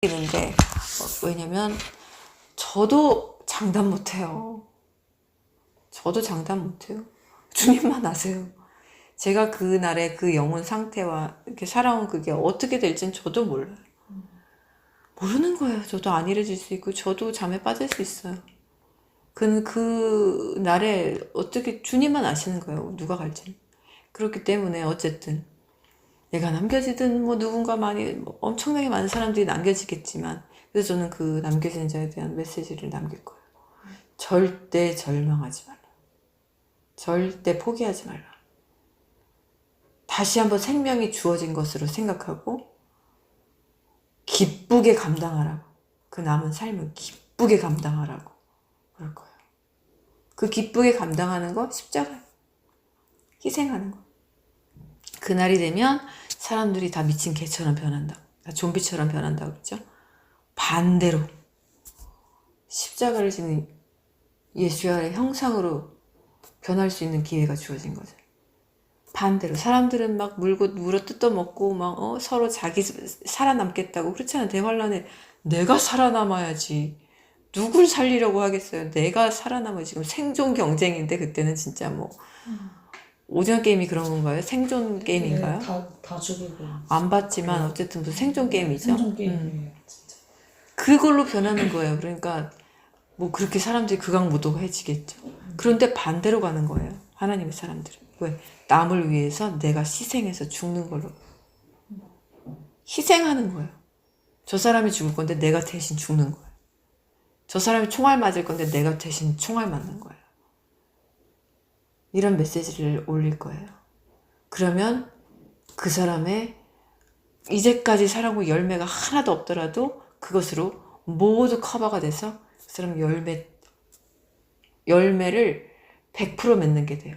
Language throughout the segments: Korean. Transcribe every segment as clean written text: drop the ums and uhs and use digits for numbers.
있는데 왜냐면 저도 장담 못해요. 저도 장담 못해요. 주님만 아세요. 제가 그날의 그 영혼 상태와 이렇게 살아온 그게 어떻게 될지는 저도 몰라요. 모르는 거예요. 저도 안일해질 수 있고 저도 잠에 빠질 수 있어요. 그 날에 어떻게 주님만 아시는 거예요. 누가 갈지는. 그렇기 때문에 어쨌든 내가 남겨지든 뭐 누군가 많이 뭐 엄청나게 많은 사람들이 남겨지겠지만 그래서 저는 그 남겨진 자에 대한 메시지를 남길 거예요. 절대 절망하지 말라. 절대 포기하지 말라. 다시 한번 생명이 주어진 것으로 생각하고 기쁘게 감당하라고. 그 남은 삶을 기쁘게 감당하라고 그럴 거예요. 그 기쁘게 감당하는 거 십자가 희생하는 거. 그날이 되면 사람들이 다 미친 개처럼 변한다고, 다 좀비처럼 변한다고 그랬죠. 반대로 십자가를 지는 예수의 형상으로 변할 수 있는 기회가 주어진 거죠. 반대로 사람들은 막 물어 뜯어먹고 막 서로 자기 살아남겠다고 그렇잖아요. 대환란에 내가 살아남아야지. 누굴 살리려고 하겠어요. 내가 살아남아. 지금 생존 경쟁인데 그때는 진짜 뭐 오징어 게임이 그런 건가요? 생존 게임인가요? 네, 다 죽이고 안 봤지만 어쨌든 무슨 생존 게임이죠. 생존 게임이에요, 진짜. 그걸로 변하는 거예요. 그러니까 뭐 그렇게 사람들이 극악무도해지겠죠. 그런데 반대로 가는 거예요. 하나님의 사람들은. 왜? 남을 위해서 내가 희생해서 죽는 걸로. 희생하는 거예요. 저 사람이 죽을 건데 내가 대신 죽는 거예요. 저 사람이 총알 맞을 건데 내가 대신 총알 맞는 거예요. 이런 메시지를 올릴 거예요. 그러면 그 사람의 이제까지 살아온 열매가 하나도 없더라도 그것으로 모두 커버가 돼서 그 사람 열매를 100% 맺는 게 돼요.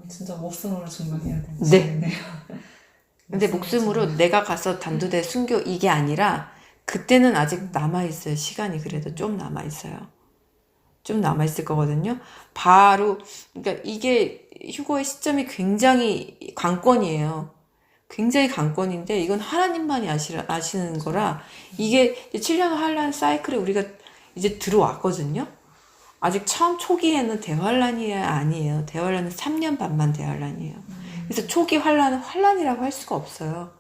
진짜 목숨으로 증명해야 되는 네. 시간이네요. 근데 목숨으로 내가 가서 단두대 순교 이게 아니라 그때는 아직 남아있어요. 시간이 그래도 좀 남아있어요. 좀 남아있을 거거든요. 바로 그러니까 이게 휴거의 시점이 굉장히 관건이에요. 굉장히 관건인데 이건 하나님만이 아시는 거라 이게 7년 환란 사이클에 우리가 이제 들어왔거든요. 아직 처음 초기에는 대환란이 아니에요. 대환란은 3년 반만 대환란이에요. 그래서 초기 환란은 환란이라고 할 수가 없어요.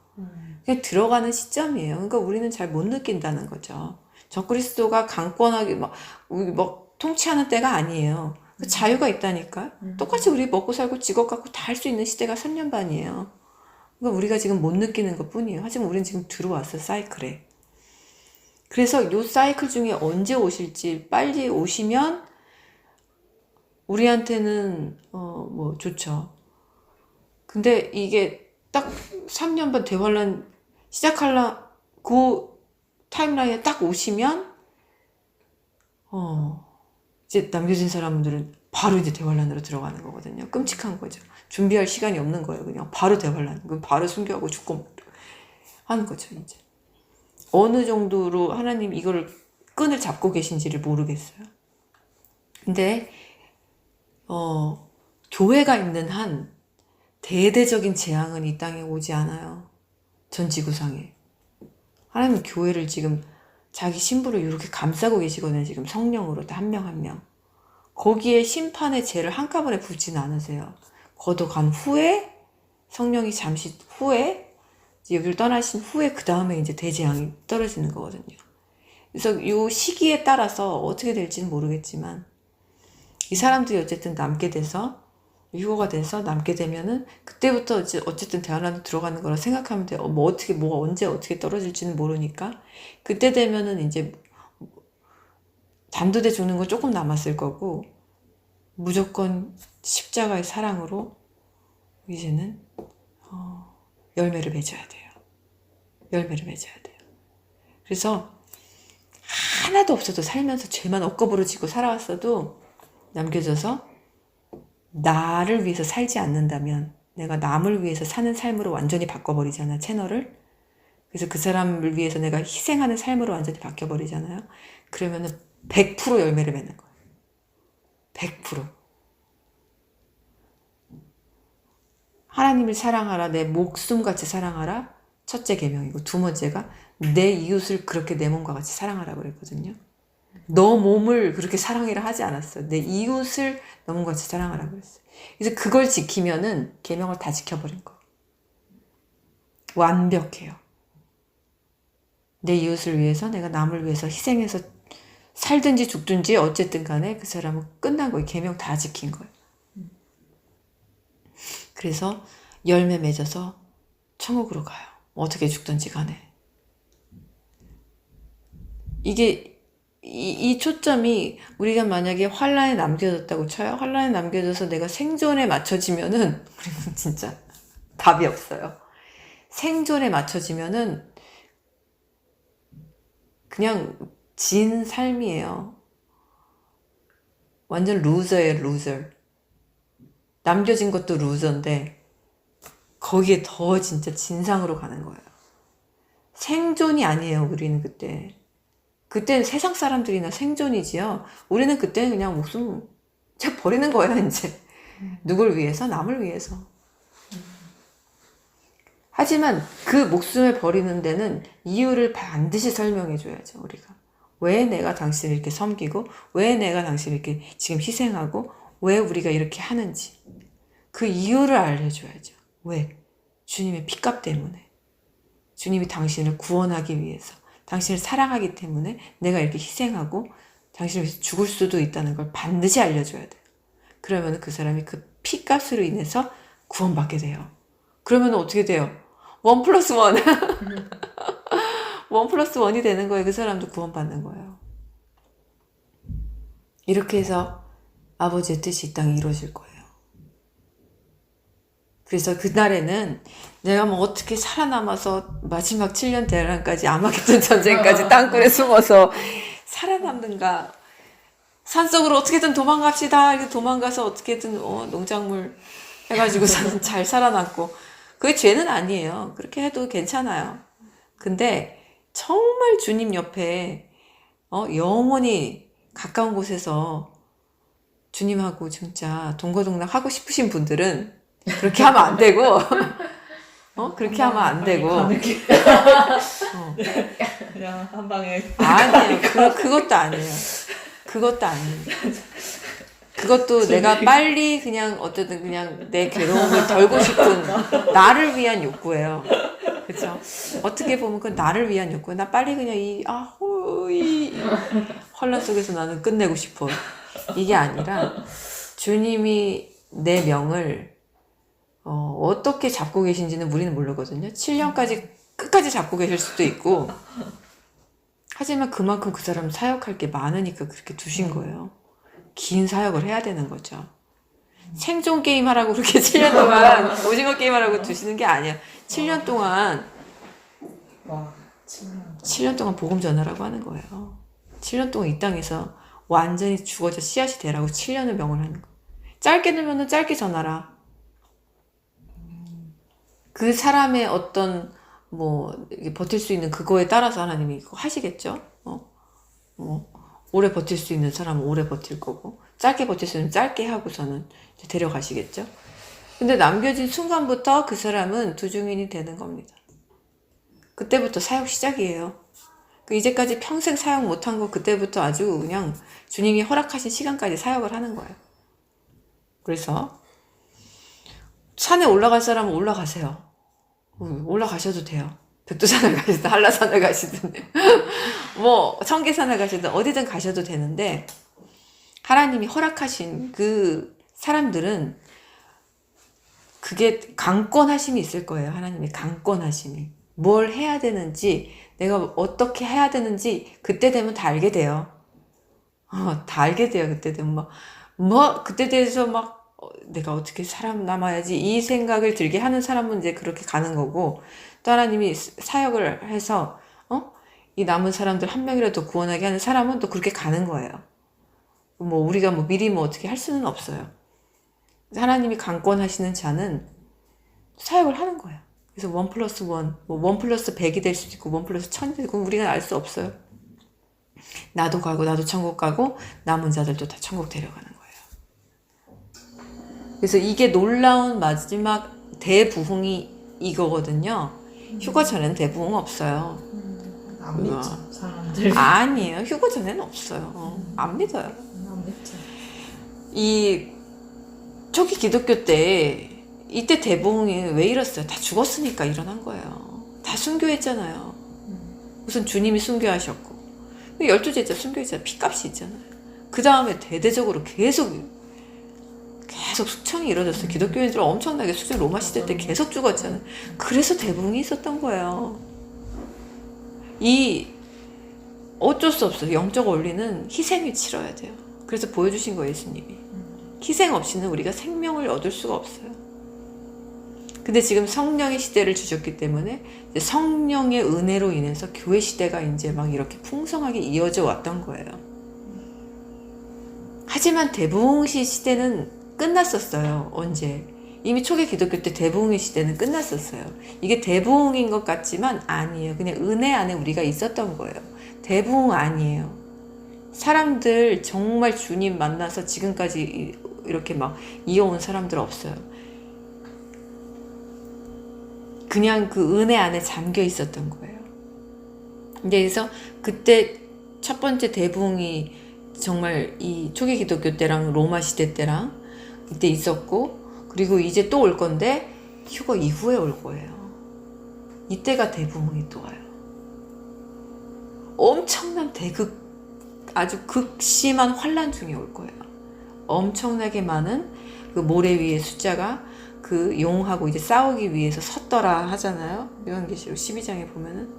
그냥 들어가는 시점이에요. 그러니까 우리는 잘 못 느낀다는 거죠. 적그리스도가 강권하게 막 통치하는 때가 아니에요. 그 자유가 있다니까. 똑같이 우리 먹고 살고 직업 갖고 다 할 수 있는 시대가 3년 반이에요. 그러니까 우리가 지금 못 느끼는 것 뿐이에요. 하지만 우리는 지금 들어왔어, 사이클에. 그래서 요 사이클 중에 언제 오실지 빨리 오시면 우리한테는 뭐 좋죠. 근데 이게 딱 3년 반 대환란 시작할라 그 타임라인에 딱 오시면 이제 남겨진 사람들은 바로 이제 대환란으로 들어가는 거거든요. 끔찍한 거죠. 준비할 시간이 없는 거예요. 그냥 바로 대환란. 그럼 바로 순교하고 죽고 하는 거죠, 이제. 어느 정도로 하나님 이거를 끈을 잡고 계신지를 모르겠어요. 근데 교회가 있는 한 대대적인 재앙은 이 땅에 오지 않아요. 전 지구상에. 하나님은 교회를 지금 자기 신부를 이렇게 감싸고 계시거든요. 지금 성령으로 한 명 한 명. 거기에 심판의 죄를 한꺼번에 붓진 않으세요. 거둬간 후에 성령이 잠시 후에 여기를 떠나신 후에 그 다음에 이제 대재앙이 떨어지는 거거든요. 그래서 이 시기에 따라서 어떻게 될지는 모르겠지만 이 사람들이 어쨌든 남게 돼서 휴거가 돼서 남게 되면은 그때부터 이제 어쨌든 대환란에 들어가는 거라 생각하면 돼요. 뭐 어떻게 뭐가 언제 어떻게 떨어질지는 모르니까 그때 되면은 이제 단두대 죽는 건 조금 남았을 거고 무조건 십자가의 사랑으로 이제는 열매를 맺어야 돼요. 열매를 맺어야 돼요. 그래서 하나도 없어도 살면서 죄만 엎거부러지고 살아왔어도 남겨져서 나를 위해서 살지 않는다면 내가 남을 위해서 사는 삶으로 완전히 바꿔버리잖아, 채널을. 그래서 그 사람을 위해서 내가 희생하는 삶으로 완전히 바뀌어버리잖아요. 그러면은 100% 열매를 맺는 거예요. 100%. 하나님을 사랑하라, 내 목숨같이 사랑하라. 첫째 계명이고 두 번째가 내 이웃을 그렇게 내 몸과 같이 사랑하라고 그랬거든요. 너 몸을 그렇게 사랑해라 하지 않았어요. 내 이웃을 너 몸과 같이 사랑하라고 그랬어요. 그래서 그걸 지키면은 계명을 다 지켜버린 거예요. 완벽해요. 내 이웃을 위해서 내가 남을 위해서 희생해서 살든지 죽든지 어쨌든 간에 그 사람은 끝난 거예요. 계명 다 지킨 거예요. 그래서 열매 맺어서 천국으로 가요. 어떻게 죽든지 간에. 이게 이 초점이 우리가 만약에 환란에 남겨졌다고 쳐요. 환란에 남겨져서 내가 생존에 맞춰지면은 우리는 진짜 답이 없어요. 생존에 맞춰지면은 그냥 진 삶이에요. 완전 루저예요, 루저. 남겨진 것도 루저인데 거기에 더 진짜 진상으로 가는 거예요. 생존이 아니에요, 우리는 그때. 그때는 세상 사람들이나 생존이지요. 우리는 그때는 그냥 목숨 버리는 거예요, 이제. 누굴 위해서? 남을 위해서. 하지만 그 목숨을 버리는 데는 이유를 반드시 설명해 줘야죠, 우리가. 왜 내가 당신을 이렇게 섬기고, 왜 내가 당신을 이렇게 지금 희생하고, 왜 우리가 이렇게 하는지. 그 이유를 알려줘야죠. 왜? 주님의 피값 때문에. 주님이 당신을 구원하기 위해서. 당신을 사랑하기 때문에 내가 이렇게 희생하고 당신을 위해서 죽을 수도 있다는 걸 반드시 알려줘야 돼요. 그러면 그 사람이 그 피값으로 인해서 구원받게 돼요. 그러면 어떻게 돼요? 1+1. 1+1이 되는 거예요. 그 사람도 구원받는 거예요. 이렇게 해서 아버지의 뜻이 이 땅에 이루어질 거예요. 그래서 그날에는 내가 뭐 어떻게 살아남아서 마지막 7년 대란까지 아마겟돈 전쟁까지 땅굴에 숨어서 살아남는가. 산속으로 어떻게든 도망갑시다. 이렇게 도망가서 어떻게든 농작물 해가지고서는 잘 살아남고. 그게 죄는 아니에요. 그렇게 해도 괜찮아요. 근데 정말 주님 옆에 영원히 가까운 곳에서 주님하고 진짜 동거동락 하고 싶으신 분들은 그렇게 하면 안 되고, 그렇게 하면 안 되고. 그냥 한 방에. 아니에요. 그것도 아니에요. 그것도 아니에요. 그것도 내가 빨리 그냥 어쨌든 그냥 내 괴로움을 덜고 싶은 나를 위한 욕구예요. 그렇죠? 어떻게 보면 그건 나를 위한 욕구예요. 나 빨리 그냥 이 혼란 속에서 나는 끝내고 싶어. 이게 아니라 주님이 내 명을 어떻게 잡고 계신지는 우리는 모르거든요. 7년까지 끝까지 잡고 계실 수도 있고, 하지만 그만큼 그 사람 사역할 게 많으니까 그렇게 두신 거예요. 긴 사역을 해야 되는 거죠. 생존 게임 하라고 그렇게 7년 동안 오징어 게임 하라고 두시는 게 아니야. 7년 동안 와, 7년. 7년 동안 복음 전하라고 하는 거예요. 7년 동안 이 땅에서 완전히 죽어져 씨앗이 되라고 7년을 명을 하는 거예요. 짧게 들면은 짧게 전하라. 그 사람의 어떤 버틸 수 있는 그거에 따라서 하나님이 하시겠죠. 오래 버틸 수 있는 사람은 오래 버틸 거고, 짧게 버틸 수 있는 짧게 하고서는 데려가시겠죠. 근데 남겨진 순간부터 그 사람은 두중인이 되는 겁니다. 그때부터 사역 시작이에요. 이제까지 평생 사역 못한 거 그때부터 아주 그냥 주님이 허락하신 시간까지 사역을 하는 거예요. 그래서 산에 올라갈 사람은 올라가세요. 올라가셔도 돼요. 백두산을 가시든 한라산을 가시든 청계산을 가시든 어디든 가셔도 되는데, 하나님이 허락하신 그 사람들은 그게 강권하심이 있을 거예요. 하나님의 강권하심이. 뭘 해야 되는지, 내가 어떻게 해야 되는지 그때 되면 다 알게 돼요. 다 알게 돼요. 그때 되면 그때 돼서 내가 어떻게 살아남아야지 이 생각을 들게 하는 사람은 이제 그렇게 가는 거고, 또 하나님이 사역을 해서 이 남은 사람들 한 명이라도 구원하게 하는 사람은 또 그렇게 가는 거예요. 우리가 미리 어떻게 할 수는 없어요. 하나님이 강권하시는 자는 사역을 하는 거예요. 그래서 1+1, 1+100이 될 수도 있고 1+1000이 되고 우리가 알 수 없어요. 나도 가고 나도 천국 가고 남은 자들도 다 천국 데려가는 거예요. 그래서 이게 놀라운 마지막 대부흥이 이거거든요. 휴가 전에는 대부흥 없어요. 안 믿죠 사람들. 아니에요. 휴거 전에는 없어요. 안 믿어요. 안 믿죠. 이 초기 기독교 때 이때 대부흥이 왜 이랬어요? 다 죽었으니까 일어난 거예요. 다 순교했잖아요. 우선 주님이 순교하셨고 12제자 순교했잖아요. 피값이 있잖아요. 그 다음에 대대적으로 계속 숙청이 이루어졌어요. 기독교인들 엄청나게 숙청 로마 시대 때 계속 죽었잖아요. 그래서 대부흥이 있었던 거예요. 이 어쩔 수 없어요. 영적 원리는 희생을 치러야 돼요. 그래서 보여주신 거예요, 예수님이. 희생 없이는 우리가 생명을 얻을 수가 없어요. 근데 지금 성령의 시대를 주셨기 때문에 이제 성령의 은혜로 인해서 교회 시대가 이제 막 이렇게 풍성하게 이어져 왔던 거예요. 하지만 대부흥시 시대는 끝났었어요. 언제? 이미 초기 기독교 때 대부흥의 시대는 끝났었어요. 이게 대부흥인 것 같지만 아니에요. 그냥 은혜 안에 우리가 있었던 거예요. 대부흥 아니에요. 사람들 정말 주님 만나서 지금까지 이렇게 막 이어온 사람들 없어요. 그냥 그 은혜 안에 잠겨 있었던 거예요. 그래서 그때 첫 번째 대부흥이 정말 이 초기 기독교 때랑 로마 시대 때랑 이때 있었고, 그리고 이제 또 올 건데 휴거 이후에 올 거예요. 이때가 대부흥이 또 와요. 엄청난 아주 극심한 환란 중에 올 거예요. 엄청나게 많은 그 모래 위에 숫자가 그 용하고 이제 싸우기 위해서 섰더라 하잖아요. 요한계시록 12장에 보면은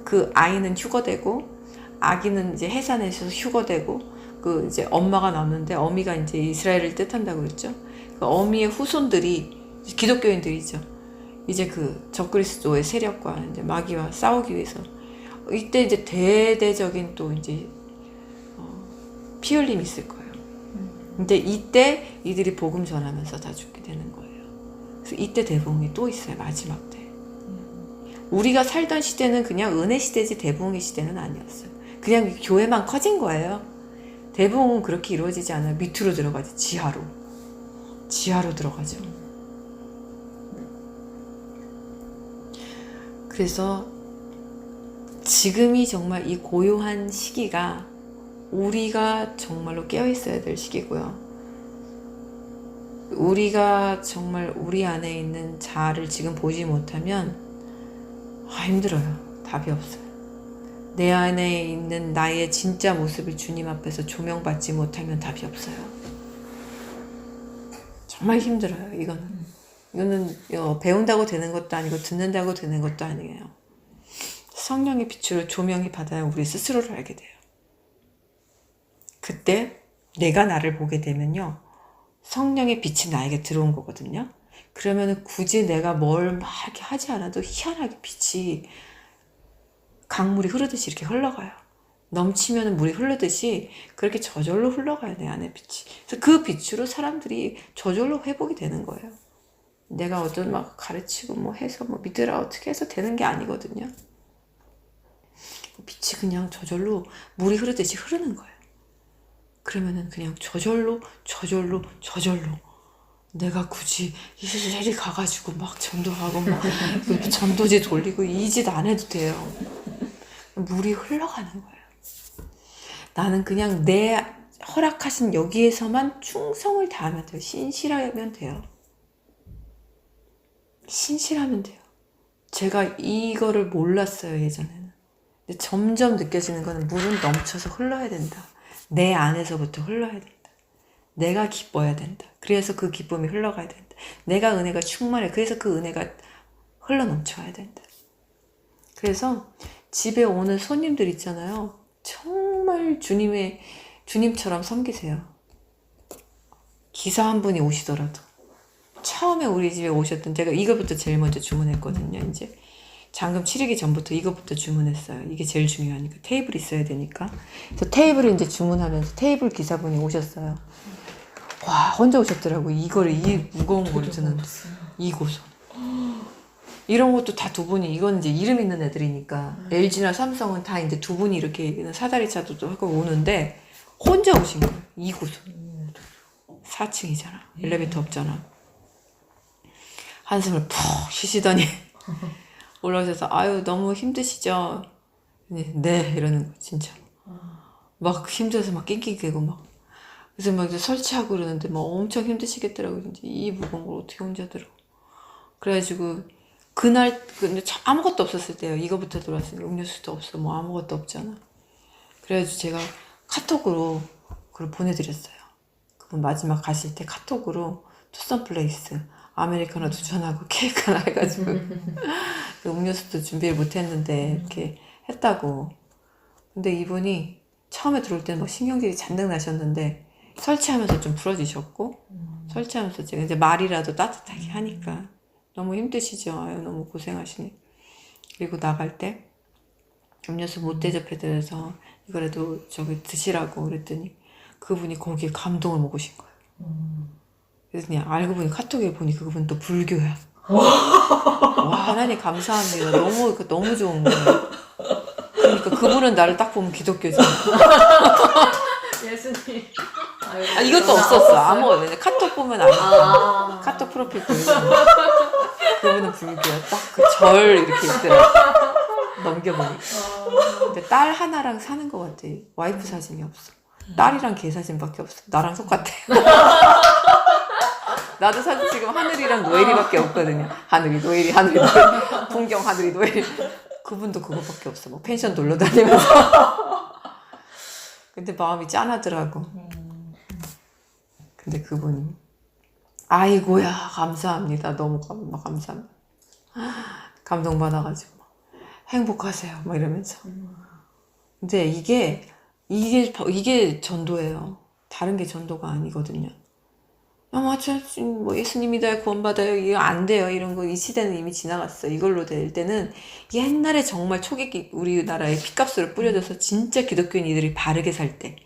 그 아이는 휴거되고 아기는 이제 해산에서 휴거되고 그 이제 엄마가 남는데 어미가 이제 이스라엘을 뜻한다고 그랬죠. 그 어미의 후손들이 기독교인들이죠. 이제 그 적그리스도의 세력과 이제 마귀와 싸우기 위해서 이때 이제 대대적인 또 이제 피 흘림이 있을 거예요. 근데 이때 이들이 복음 전하면서 다 죽게 되는 거예요. 그래서 이때 대부흥이 또 있어요. 마지막 때. 우리가 살던 시대는 그냥 은혜 시대지 대부흥의 시대는 아니었어요. 그냥 교회만 커진 거예요. 대부흥은 그렇게 이루어지지 않아요. 밑으로 들어가지. 지하로 들어가죠. 그래서 지금이 정말 이 고요한 시기가 우리가 정말로 깨어있어야 될 시기고요. 우리가 정말 우리 안에 있는 자아를 지금 보지 못하면 힘들어요. 답이 없어요. 내 안에 있는 나의 진짜 모습을 주님 앞에서 조명받지 못하면 답이 없어요. 정말 힘들어요. 이거는 배운다고 되는 것도 아니고 듣는다고 되는 것도 아니에요. 성령의 빛으로 조명이 받아야 우리 스스로를 알게 돼요. 그때 내가 나를 보게 되면요, 성령의 빛이 나에게 들어온 거거든요. 그러면 굳이 내가 뭘 막 이렇게 하지 않아도 희한하게 빛이 강물이 흐르듯이 이렇게 흘러가요. 넘치면 물이 흐르듯이 그렇게 저절로 흘러가요, 내 안에 빛이. 그래서 그 빛으로 사람들이 저절로 회복이 되는 거예요. 내가 어떤 막 가르치고 뭐 해서 뭐 믿으라 어떻게 해서 되는 게 아니거든요. 빛이 그냥 저절로 물이 흐르듯이 흐르는 거예요. 그러면은 그냥 저절로 내가 굳이 일일이 가가지고 막 전도하고 막 전도지 돌리고 이 짓 안 해도 돼요. 물이 흘러가는 거예요. 나는 그냥 내 허락하신 여기에서만 충성을 다하면 돼요. 신실하면 돼요. 신실하면 돼요. 제가 이거를 몰랐어요, 예전에는. 근데 점점 느껴지는 거는 물은 넘쳐서 흘러야 된다. 내 안에서부터 흘러야 된다. 내가 기뻐야 된다. 그래서 그 기쁨이 흘러가야 된다. 내가 은혜가 충만해. 그래서 그 은혜가 흘러넘쳐야 된다. 그래서 집에 오는 손님들 있잖아요. 정말 주님처럼 섬기세요. 기사 한 분이 오시더라도. 처음에 우리 집에 오셨던, 제가 이거부터 제일 먼저 주문했거든요. 이제 잔금 치르기 전부터 이거부터 주문했어요. 이게 제일 중요하니까. 테이블이 있어야 되니까. 그래서 테이블을 이제 주문하면서 테이블 기사분이 오셨어요. 와, 혼자 오셨더라고. 이 무거운 거를 드는 이 고소. 이런 것도 다 두 분이, 이건 이제 이름 있는 애들이니까 LG나 삼성은 다 이제 두 분이 이렇게 사다리 차도 하고 오는데 혼자 오신 거예요. 이 고소. 4층이잖아. 엘리베이터 없잖아. 한숨을 푹 쉬시더니 올라오셔서 아유 너무 힘드시죠? 네 이러는 거 진짜 막 힘들어서 막 낑낑대고 막 그래서 막 이제 설치하고 그러는데 막 엄청 힘드시겠더라고요. 이제 이 무거운 걸 어떻게 혼자 들어? 그래가지고 그날 근데 아무것도 없었을 때요. 이거부터 들어왔으니까 음료수도 없어 뭐 아무것도 없잖아. 그래가지고 제가 카톡으로 그걸 보내드렸어요. 그분 마지막 가실 때 카톡으로 투썸 플레이스 아메리카노 2잔하고 케이크 하나 해가지고 그 음료수도 준비를 못했는데 이렇게 했다고. 근데 이분이 처음에 들어올 때는 막 신경질이 잔뜩 나셨는데 설치하면서 좀 풀어지셨고 설치하면서 제가 이제 말이라도 따뜻하게 하니까 너무 힘드시죠? 아유 너무 고생하시네. 그리고 나갈 때 음료수 못 대접해드려서 이거라도 저기 드시라고 그랬더니 그분이 거기에 감동을 먹으신 거예요. 그래서 그냥 알고 보니 카톡에 보니 그분 또 불교야. 와 하나님 감사합니다. 너무 좋은 거예요. 그러니까 그분은 나를 딱 보면 기독교잖아. 예수님. 아 이것도 없었어. 아무것도 왜냐 카톡 보면 안 돼. 카톡 프로필 보면 그분은 불교야. 딱 그 절 이렇게 있더라고. 넘겨보니까. 근데 딸 하나랑 사는 것 같아. 와이프 사진이 없어. 딸이랑 걔 사진밖에 없어. 나랑 똑같아. 나도 사실 지금 하늘이랑 노엘이밖에 없거든요. 하늘이 노엘이 하늘이 노엘 풍경 하늘이 노엘. 그분도 그것밖에 없어. 뭐 펜션 놀러 다니면서. 근데 마음이 짠하더라고. 근데 그분이 아이고야 감사합니다. 너무 감사합니다. 감동받아가지고 행복하세요. 막 이러면서. 근데 이게 전도예요. 다른 게 전도가 아니거든요. 뭐 예수님 믿어야 구원받아요. 이거 안 돼요. 이런 거 이 시대는 이미 지나갔어. 이걸로 될 때는 옛날에 정말 초기 우리나라에 핏값으로 뿌려져서 진짜 기독교인들이 바르게 살 때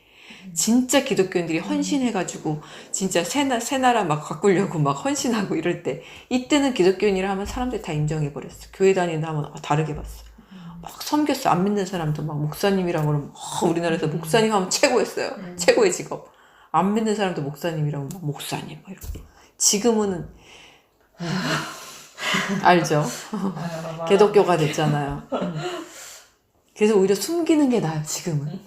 진짜 기독교인들이 헌신해가지고 진짜 새 나라 막 가꾸려고 막 헌신하고 이럴 때 이때는 기독교인이라 하면 사람들이 다 인정해버렸어. 교회 다니는 하면 다르게 봤어. 막 섬겼어. 안 믿는 사람도 막 목사님이라고 그러면 우리나라에서 목사님 하면 최고였어요. 최고의 직업. 안 믿는 사람도 목사님이라고 막 목사님 막 이러고. 지금은 알죠? 기독교가 됐잖아요. 그래서 오히려 숨기는 게 나아요. 지금은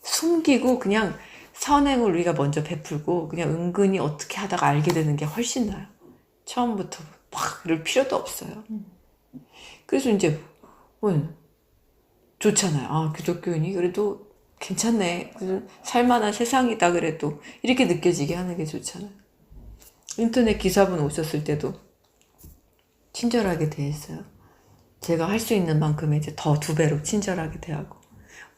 숨기고 그냥 선행을 우리가 먼저 베풀고 그냥 은근히 어떻게 하다가 알게 되는 게 훨씬 나아요. 처음부터 막 이럴 필요도 없어요. 그래서 이제 좋잖아요. 아 기독교인이 그래도 괜찮네. 살만한 세상이다 그래도 이렇게 느껴지게 하는 게 좋잖아요. 인터넷 기사분 오셨을 때도 친절하게 대했어요. 제가 할 수 있는 만큼의 이제 더 2배로 친절하게 대하고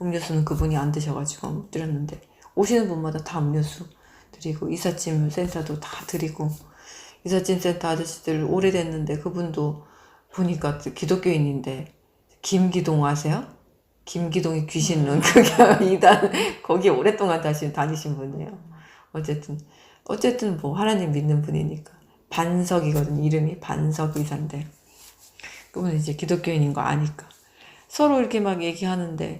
음료수는 그분이 안 드셔가지고 못 드렸는데 오시는 분마다 다 음료수 드리고 이삿짐 센터도 다 드리고 이삿짐 센터 아저씨들 오래됐는데 그분도 보니까 기독교인인데 김기동 아세요? 김기동의 귀신론 그게 이단 거기 오랫동안 다니신 분이에요. 어쨌든 뭐 하나님 믿는 분이니까 반석이거든요. 이름이 반석 의사인데 그분은 이제 기독교인인 거 아니까 서로 이렇게 막 얘기하는데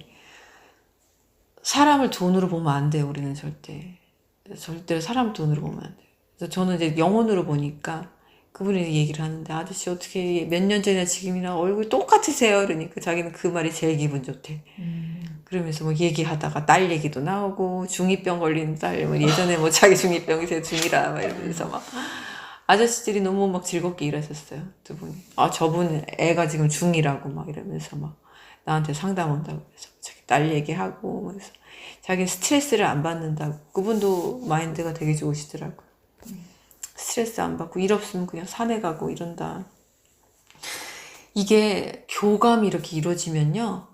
사람을 돈으로 보면 안 돼요. 우리는 절대로 사람 돈으로 보면 안 돼요. 그래서 저는 이제 영혼으로 보니까 그분이 얘기를 하는데 아저씨 어떻게 몇 년 전이나 지금이나 얼굴이 똑같으세요? 그러니까 자기는 그 말이 제일 기분 좋대. 그러면서 뭐 얘기하다가 딸 얘기도 나오고 중2병 걸린 딸 뭐 예전에 뭐 자기 중2병이세요 중이라 막 이러면서 막 아저씨들이 너무 막 즐겁게 일하셨어요. 2분이. 아 저분 애가 지금 중2라고 막 이러면서 막 나한테 상담 온다고 그래서 자기 딸 얘기하고 그래서 자기는 스트레스를 안 받는다고. 그분도 마인드가 되게 좋으시더라고요. 스트레스 안 받고 일 없으면 그냥 산에 가고 이런다. 이게 교감이 이렇게 이루어지면요.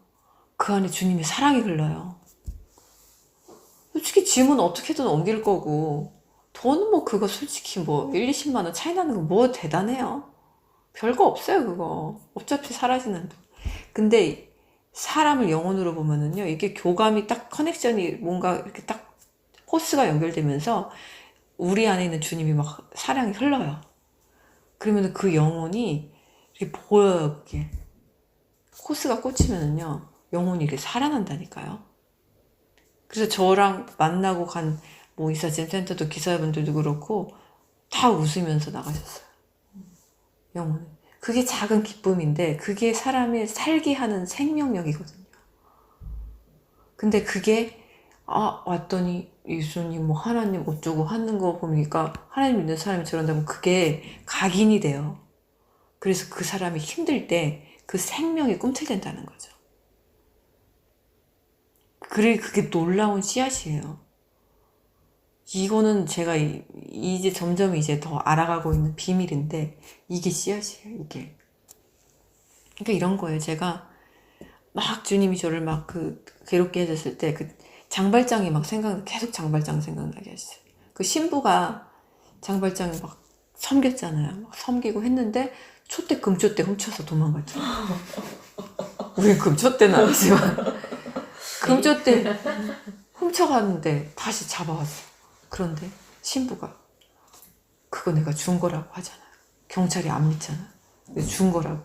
그 안에 주님의 사랑이 흘러요. 솔직히 짐은 어떻게든 옮길 거고 돈은 뭐 그거 솔직히 뭐 1, 20만 원 차이 나는 거 뭐 대단해요. 별거 없어요 그거. 어차피 사라지는 돈. 근데 사람을 영혼으로 보면은요. 이게 교감이 딱 커넥션이 뭔가 이렇게 딱 코스가 연결되면서 우리 안에 있는 주님이 막 사랑이 흘러요. 그러면 그 영혼이 이렇게 보여요. 그게 코스가 꽂히면은요 영혼이 이렇게 살아난다니까요. 그래서 저랑 만나고 간 뭐 이삿짐 센터도 기사분들도 그렇고 다 웃으면서 나가셨어요. 영혼이. 그게 작은 기쁨인데 그게 사람을 살게 하는 생명력이거든요. 근데 그게 왔더니 예수님 뭐 하나님 어쩌고 하는 거 보니까 하나님 믿는 사람이 저런다면 그게 각인이 돼요. 그래서 그 사람이 힘들 때 그 생명이 꿈틀댄다는 거죠. 그래, 그게 놀라운 씨앗이에요. 이거는 제가 이제 점점 이제 더 알아가고 있는 비밀인데 이게 씨앗이에요, 이게. 그러니까 이런 거예요. 제가 막 주님이 저를 막 괴롭게 해줬을 때 장발장이 막 계속 장발장 생각나게 하셨어요. 그 신부가 장발장이 막 섬겼잖아요. 막 섬기고 했는데 촛대 금촛대 훔쳐서 도망갔죠. 우린 금촛대는 아니지만 금촛대 훔쳐갔는데 다시 잡아왔어. 그런데 신부가 그거 내가 준 거라고 하잖아요. 경찰이 안 믿잖아. 준 거라고.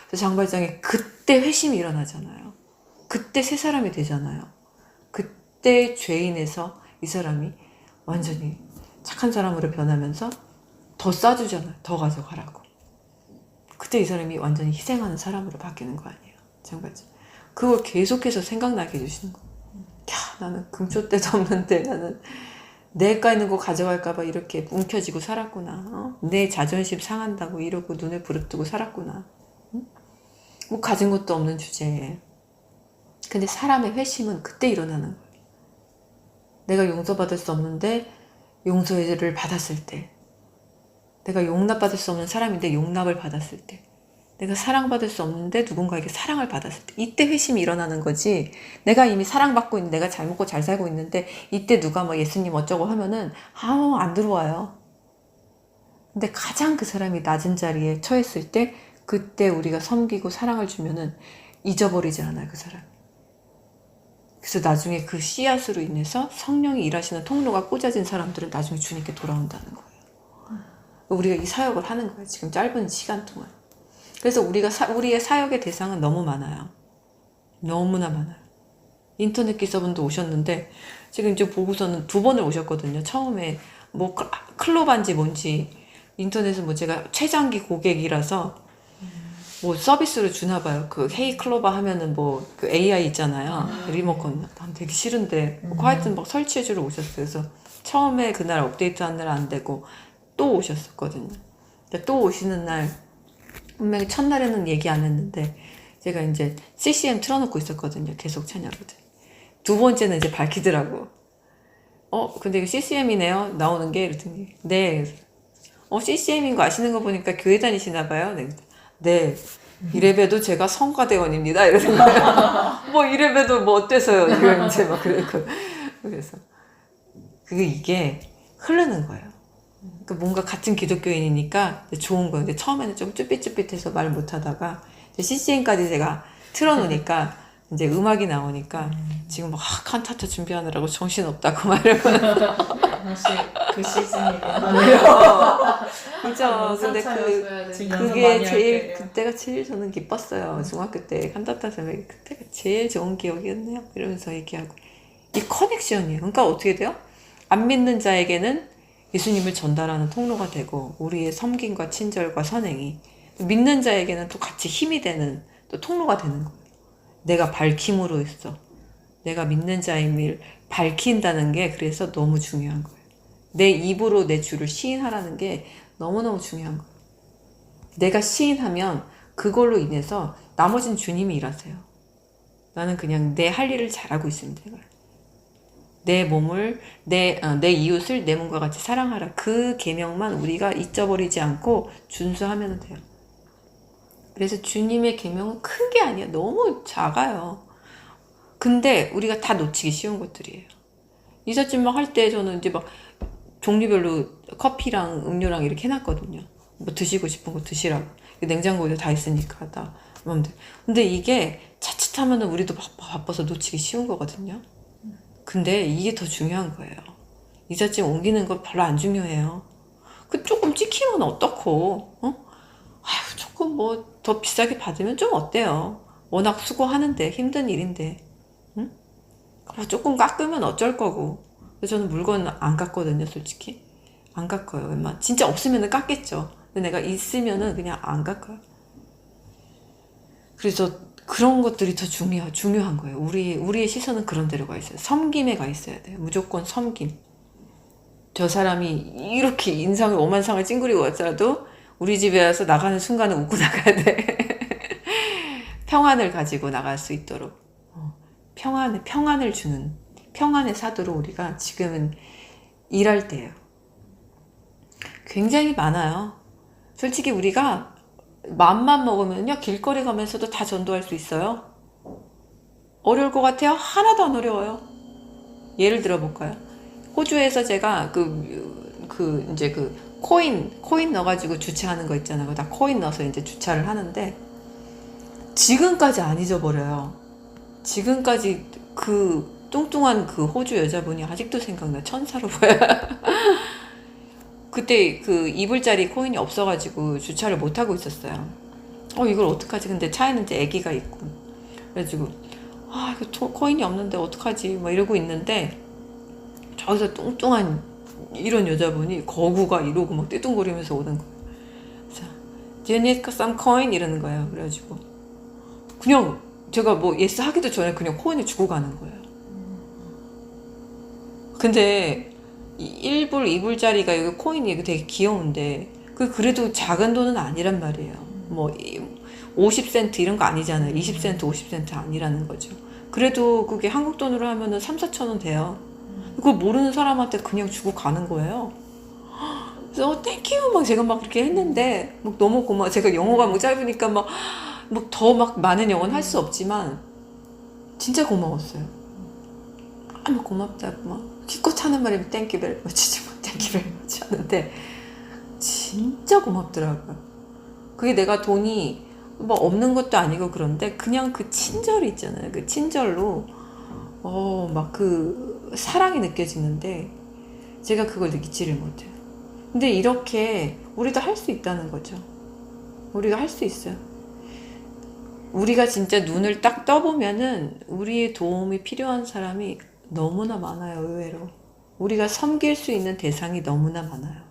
그래서 장발장이 그때 회심이 일어나잖아요. 그때 새 사람이 되잖아요. 그때 죄인에서 이 사람이 완전히 착한 사람으로 변하면서 더 싸주잖아요. 더 가져가라고. 그때 이 사람이 완전히 희생하는 사람으로 바뀌는 거 아니에요. 장발장. 그걸 계속해서 생각나게 해주시는 거예요. 나는 금초대도 없는데 나는 내가 있는 거 가져갈까봐 이렇게 움켜쥐고 살았구나. 내 자존심 상한다고 이러고 눈에 부릅뜨고 살았구나. 뭐 가진 것도 없는 주제에. 근데 사람의 회심은 그때 일어나는 거예요. 내가 용서받을 수 없는데 용서를 받았을 때, 내가 용납받을 수 없는 사람인데 용납을 받았을 때, 내가 사랑받을 수 없는데 누군가에게 사랑을 받았을 때, 이때 회심이 일어나는 거지. 내가 이미 사랑받고 있는데 내가 잘 먹고 잘 살고 있는데 이때 누가 뭐 예수님 어쩌고 하면은 안 들어와요. 근데 가장 그 사람이 낮은 자리에 처했을 때 그때 우리가 섬기고 사랑을 주면은 잊어버리지 않아요, 그 사람. 그래서 나중에 그 씨앗으로 인해서 성령이 일하시는 통로가 꽂아진 사람들은 나중에 주님께 돌아온다는 거예요. 우리가 이 사역을 하는 거예요, 지금 짧은 시간 동안. 그래서 우리의 사역의 대상은 너무 많아요. 너무나 많아요. 인터넷 기사분도 오셨는데 지금 이제 보고서는 2번을 오셨거든요. 처음에 뭐 클로반지 뭔지 인터넷에 뭐 제가 최장기 고객이라서 뭐 서비스로 주나 봐요. 그 헤이 클로바 하면은 뭐 그 AI 있잖아요. 리모컨. 난 되게 싫은데 뭐 하여튼 막 설치해주러 오셨어요. 그래서 처음에 그날 업데이트한 날 안 되고 또 오셨었거든요. 근데 또 오시는 날 분명히 첫날에는 얘기 안 했는데 제가 이제 CCM 틀어놓고 있었거든요. 계속 찬양거든. 2번째는 이제 밝히더라고. 근데 이거 CCM이네요. 나오는 게. 이랬더니 네. CCM인 거 아시는 거 보니까 교회 다니시나 봐요. 네. 이래봬도 제가 성가대원입니다. 이러는 거예요. 뭐 이래봬도 뭐 어때서요? 지금 이제 막 그래서 이게 흐르는 거예요. 그러니까 뭔가 같은 기독교인이니까 좋은 거예요. 근데 처음에는 좀 쭈삣쭈삣해서 말 못하다가 CCM까지 제가 틀어놓으니까 이제 음악이 나오니까 지금 막 칸타타 준비하느라고 정신 없다고 막 이러고. 다시 그 시즌이네요. 그죠. 근데 그게 그때가 제일 저는 기뻤어요. 중학교 때 칸타타 선배 그때가 제일 좋은 기억이었네요. 이러면서 얘기하고 이 커넥션이에요. 그러니까 어떻게 돼요? 안 믿는 자에게는 예수님을 전달하는 통로가 되고 우리의 섬김과 친절과 선행이 믿는 자에게는 또 같이 힘이 되는 또 통로가 되는 거예요. 내가 밝힘으로 있어. 내가 믿는 자임을 밝힌다는 게 그래서 너무 중요한 거예요. 내 입으로 내 주를 시인하라는 게 너무너무 중요한 거예요. 내가 시인하면 그걸로 인해서 나머지는 주님이 일하세요. 나는 그냥 내 할 일을 잘하고 있으면 돼요. 내 몸을 내 이웃을 내 몸과 같이 사랑하라. 그 계명만 우리가 잊어버리지 않고 준수하면 돼요. 그래서 주님의 계명은 큰 게 아니야. 너무 작아요. 근데 우리가 다 놓치기 쉬운 것들이에요. 이삿짐막 할 때 저는 이제 막 종류별로 커피랑 음료랑 이렇게 해놨거든요. 뭐 드시고 싶은 거 드시라고. 냉장고에 다 있으니까 다 마음대로. 근데 이게 자칫하면은 우리도 바빠서 놓치기 쉬운 거거든요. 근데 이게 더 중요한 거예요. 이삿짐 옮기는 거 별로 안 중요해요. 조금 찍히면 어떡고, 조금 뭐 더 비싸게 받으면 좀 어때요? 워낙 수고하는데 힘든 일인데, 응? 뭐 조금 깎으면 어쩔 거고. 그래서 저는 물건 안 깎거든요, 솔직히. 안 깎아요. 진짜 없으면 깎겠죠. 근데 내가 있으면은 그냥 안 깎아요. 그래서 그런 것들이 더 중요한 거예요. 우리의 시선은 그런 데로 가 있어요. 섬김에 가 있어야 돼요. 무조건 섬김. 저 사람이 이렇게 인상을 오만상을 찡그리고 왔더라도 우리 집에 와서 나가는 순간은 웃고 나가야 돼. 평안을 가지고 나갈 수 있도록. 평안을 주는, 평안의 사도로 우리가 지금은 일할 때예요. 굉장히 많아요. 솔직히 우리가 맘만 먹으면요, 길거리 가면서도 다 전도할 수 있어요. 어려울 것 같아요? 하나도 안 어려워요. 예를 들어 볼까요? 호주에서 제가 이제 코인 넣어가지고 주차하는 거 있잖아요. 다 코인 넣어서 이제 주차를 하는데, 지금까지 안 잊어버려요. 지금까지 그 뚱뚱한 그 호주 여자분이 아직도 생각나. 천사로 보여요. 그때 그 이불짜리 코인이 없어가지고 주차를 못하고 있었어요. 이걸 어떡하지? 근데 차에는 이제 아기가 있고. 그래가지고, 이거 코인이 없는데 어떡하지? 막 이러고 있는데, 저기서 뚱뚱한 이런 여자분이 거구가 이러고 막 띠뚱거리면서 오는 거예요. 그래서, Do you need some coin? 이러는 거예요. 그래가지고, 그냥 제가 뭐 예스 하기도 전에 그냥 코인을 주고 가는 거예요. 근데, 1불, 2불짜리가 여기 코인이 되게 귀여운데, 그래도 작은 돈은 아니란 말이에요. 뭐, 50센트 이런 거 아니잖아요. 20센트, 50센트 아니라는 거죠. 그래도 그게 한국 돈으로 하면은 3, 4천 원 돼요. 그걸 모르는 사람한테 그냥 주고 가는 거예요. 그래서 땡큐 막 제가 막 그렇게 했는데 막 너무 고마워. 제가 영어가 뭐 짧으니까 막 더 막 많은 영어는 할 수 없지만 진짜 고마웠어요. 뭐 고맙다 막 기껏 하는 말이면 땡큐 베리 머치지 뭐 땡큐 베리 머치 하는데 진짜 고맙더라고요. 그게 내가 돈이 뭐 없는 것도 아니고 그런데 그냥 그 친절이 있잖아요. 그 친절로 막 그 사랑이 느껴지는데 제가 그걸 느끼지를 못해요. 근데 이렇게 우리도 할 수 있다는 거죠. 우리가 할 수 있어요. 우리가 진짜 눈을 딱 떠보면은 우리의 도움이 필요한 사람이 너무나 많아요. 의외로 우리가 섬길 수 있는 대상이 너무나 많아요.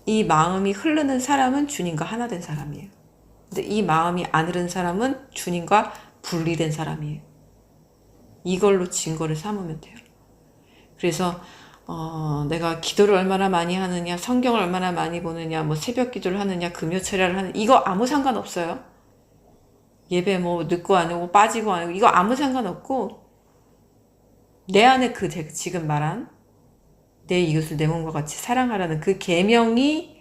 이 마음이 흐르는 사람은 주님과 하나 된 사람이에요. 근데 이 마음이 안 흐른 사람은 주님과 분리된 사람이에요. 이걸로 증거를 삼으면 돼요. 그래서 내가 기도를 얼마나 많이 하느냐, 성경을 얼마나 많이 보느냐, 뭐 새벽 기도를 하느냐, 금요 철야를 하느냐, 이거 아무 상관없어요. 예배 뭐 늦고 안 오고 빠지고 안 오고 이거 아무 상관없고 내 안에 그 제가 지금 말한 내 이웃을 내 몸과 같이 사랑하라는 그 계명이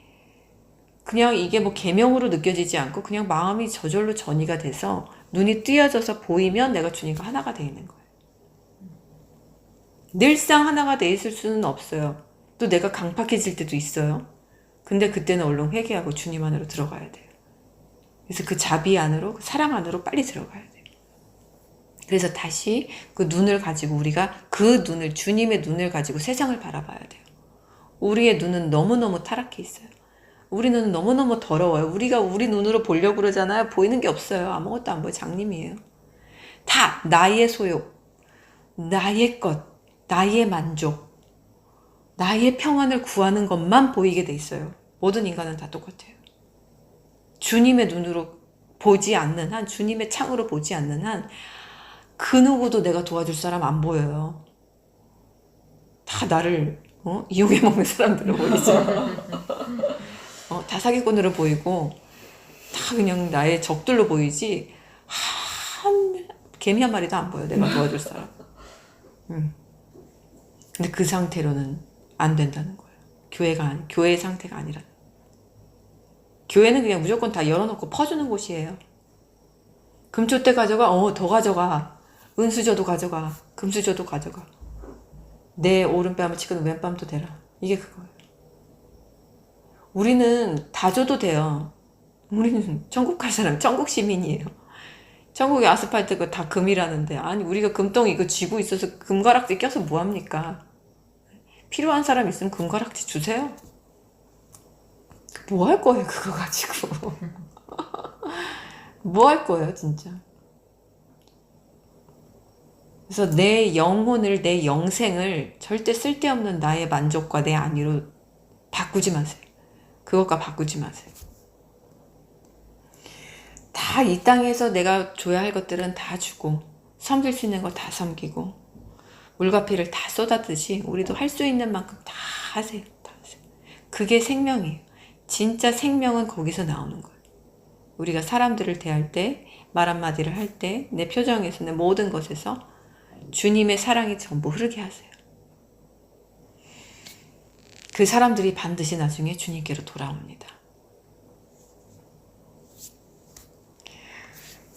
그냥 이게 뭐 계명으로 느껴지지 않고 그냥 마음이 저절로 전이가 돼서 눈이 띄어져서 보이면 내가 주님과 하나가 돼 있는 거예요. 늘상 하나가 돼 있을 수는 없어요. 또 내가 강팍해질 때도 있어요. 근데 그때는 얼른 회개하고 주님 안으로 들어가야 돼요. 그래서 그 자비 안으로, 그 사랑 안으로 빨리 들어가야 돼요. 그래서 다시 그 눈을 가지고 우리가 그 눈을, 주님의 눈을 가지고 세상을 바라봐야 돼요. 우리의 눈은 너무너무 타락해 있어요. 우리 눈은 너무너무 더러워요. 우리가 우리 눈으로 보려고 그러잖아요. 보이는 게 없어요. 아무것도 안 보여. 장님이에요. 다 나의 소욕, 나의 것, 나의 만족, 나의 평안을 구하는 것만 보이게 돼 있어요. 모든 인간은 다 똑같아요. 주님의 눈으로 보지 않는 한, 주님의 창으로 보지 않는 한, 그 누구도 내가 도와줄 사람 안 보여요. 다 나를 이용해 먹는 사람들로 보이죠. 다 사기꾼으로 보이고 다 그냥 나의 적들로 보이지 한 개미 한 마리도 안 보여. 내가 도와줄 사람. 근데 그 상태로는 안 된다는 거예요. 교회의 상태가 아니라. 교회는 그냥 무조건 다 열어놓고 퍼주는 곳이에요. 금초대 가져가, 더 가져가. 은수저도 가져가. 금수저도 가져가. 내 오른뺨을 치고는 왼뺨도 대라. 이게 그거예요. 우리는 다 줘도 돼요. 우리는 천국 갈 사람, 천국 시민이에요. 천국의 아스팔트가 다 금이라는데, 아니 우리가 금덩이 이거 쥐고 있어서 금가락지 껴서 뭐합니까? 필요한 사람 있으면 금가락지 주세요. 뭐 할 거예요 그거 가지고. 뭐 할 거예요 진짜. 그래서 내 영혼을, 내 영생을 절대 쓸데없는 나의 만족과 내 안위로 바꾸지 마세요. 그것과 바꾸지 마세요. 다 다 이 땅에서 내가 줘야 할 것들은 다 주고 섬길 수 있는 거 다 섬기고 물과피를 다 쏟아듯이 우리도 할 수 있는 만큼 다 하세요. 다 하세요. 그게 생명이에요. 진짜 생명은 거기서 나오는 거예요. 우리가 사람들을 대할 때, 말 한마디를 할 때, 내 표정에서, 내 모든 것에서 주님의 사랑이 전부 흐르게 하세요. 그 사람들이 반드시 나중에 주님께로 돌아옵니다.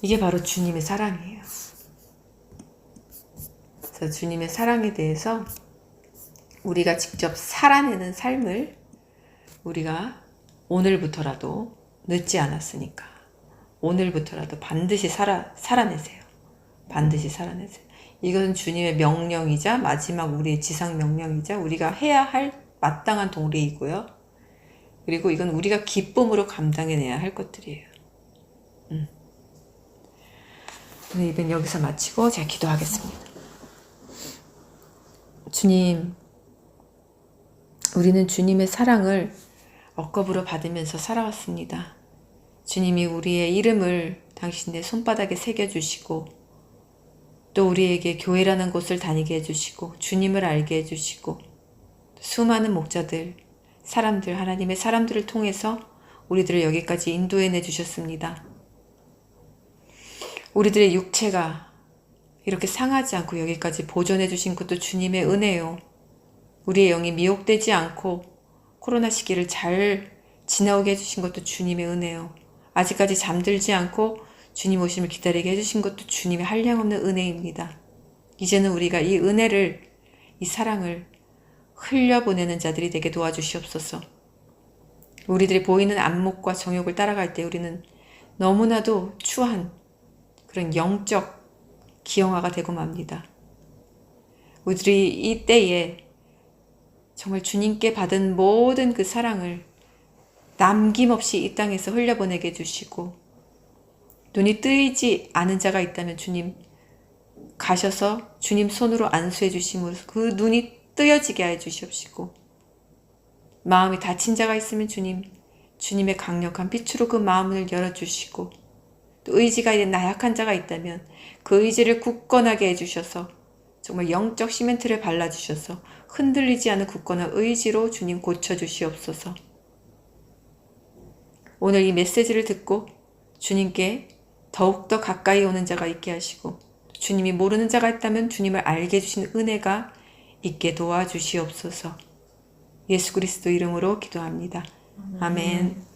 이게 바로 주님의 사랑이에요. 그래서 주님의 사랑에 대해서 우리가 직접 살아내는 삶을 우리가 오늘부터라도 늦지 않았으니까 오늘부터라도 반드시 살아내세요. 반드시 살아내세요. 이것은 주님의 명령이자 마지막 우리의 지상 명령이자 우리가 해야 할 마땅한 도리이고요. 그리고 이건 우리가 기쁨으로 감당해내야 할 것들이에요. 오늘 예배는 여기서 마치고 제가 기도하겠습니다. 주님, 우리는 주님의 사랑을 억겁으로 받으면서 살아왔습니다. 주님이 우리의 이름을 당신의 손바닥에 새겨주시고 또 우리에게 교회라는 곳을 다니게 해주시고 주님을 알게 해주시고 수많은 목자들, 사람들, 하나님의 사람들을 통해서 우리들을 여기까지 인도해내 주셨습니다. 우리들의 육체가 이렇게 상하지 않고 여기까지 보존해 주신 것도 주님의 은혜요. 우리의 영이 미혹되지 않고 코로나 시기를 잘 지나오게 해주신 것도 주님의 은혜요. 아직까지 잠들지 않고 주님 오심을 기다리게 해주신 것도 주님의 한량없는 은혜입니다. 이제는 우리가 이 은혜를, 이 사랑을 흘려보내는 자들이 되게 도와주시옵소서. 우리들이 보이는 안목과 정욕을 따라갈 때 우리는 너무나도 추한 그런 영적 기형아가 되고 맙니다. 우리들이 이때에 정말 주님께 받은 모든 그 사랑을 남김없이 이 땅에서 흘려보내게 해주시고 눈이 뜨이지 않은 자가 있다면 주님 가셔서 주님 손으로 안수해 주심으로 그 눈이 뜨여지게 해 주시옵시고 마음이 다친 자가 있으면 주님의 강력한 빛으로 그 마음을 열어주시고 또 의지가 나약한 자가 있다면 그 의지를 굳건하게 해주셔서 정말 영적 시멘트를 발라주셔서 흔들리지 않은 굳건한 의지로 주님 고쳐주시옵소서. 오늘 이 메시지를 듣고 주님께 더욱더 가까이 오는 자가 있게 하시고 주님이 모르는 자가 있다면 주님을 알게 해주신 은혜가 있게 도와주시옵소서. 예수 그리스도 이름으로 기도합니다. 아멘.